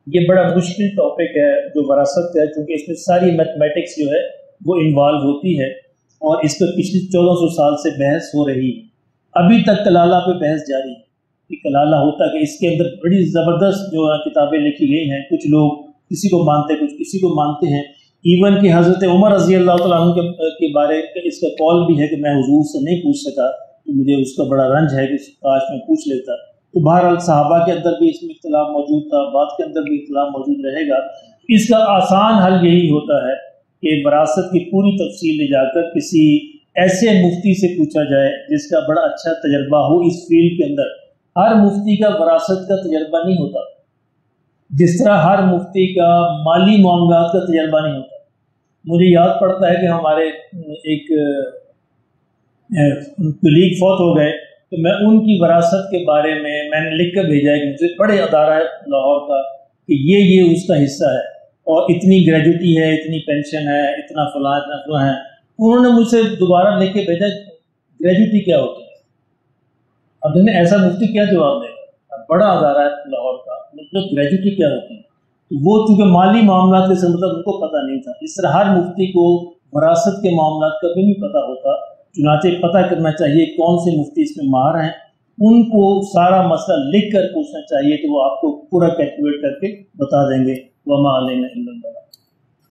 یہ بڑا مشکل ٹاپک ہے جو وراثت کا ہے، کیونکہ اس میں ساری میتھمیٹکس جو ہے وہ انوالو ہوتی ہے، اور اس پہ پچھلی 1400 سال سے بحث ہو رہی ہے۔ ابھی تک کلالہ پہ بحث جاری ہے کہ کلالہ ہوتا کہ اس کے اندر بڑی زبردست جو ہے کتابیں لکھی گئی ہیں، کچھ لوگ کسی کو مانتے کچھ کسی کو مانتے ہیں، ایون کہ حضرت عمر رضی اللہ تعالیٰ عنہ کے بارے اس کا قول بھی ہے کہ میں حضور سے نہیں پوچھ سکا، تو مجھے اس کا بڑا رنج ہے کہ کاش میں پوچھ لیتا۔ تو بہرحال صحابہ کے اندر بھی اس میں اختلاف موجود تھا، بعد کے اندر بھی اختلاف موجود رہے گا۔ اس کا آسان حل یہی ہوتا ہے کہ وراثت کی پوری تفصیل لے جا کر کسی ایسے مفتی سے پوچھا جائے جس کا بڑا اچھا تجربہ ہو اس فیلڈ کے اندر۔ ہر مفتی کا وراثت کا تجربہ نہیں ہوتا، جس طرح ہر مفتی کا مالی معاملات کا تجربہ نہیں ہوتا۔ مجھے یاد پڑتا ہے کہ ہمارے ایک کلیگ فوت ہو گئے، تو میں ان کی وراثت کے بارے میں نے لکھ کر بھیجا ہے کہ مجھے بڑے ادارہ ہے لاہور کا کہ یہ اس کا حصہ ہے، اور اتنی گریجوٹی ہے، اتنی پینشن ہے، اتنا فلاں اتنا فلاں ہے۔ انہوں نے مجھ سے دوبارہ لکھ کے بھیجا گریجوٹی کیا ہوتی ہے۔ اب میں ایسا مفتی کیا جواب دے گا، بڑا ادارہ ہے لاہور کا، مطلب گریجوٹی کیا ہوتی ہے؟ تو وہ چونکہ مالی معاملات کے مطلب ان کو پتہ نہیں تھا، اس طرح ہر مفتی کو وراثت کے معاملات کا بھی نہیں پتہ ہوتا۔ چنانچہ پتہ کرنا چاہیے کون سے مفتی اس میں ماہر ہیں، ان کو سارا مسئلہ لکھ کر پوچھنا چاہیے، تو وہ آپ کو پورا کیلکولیٹ کر کے بتا دیں گے۔ وما علینا الا البلاغ۔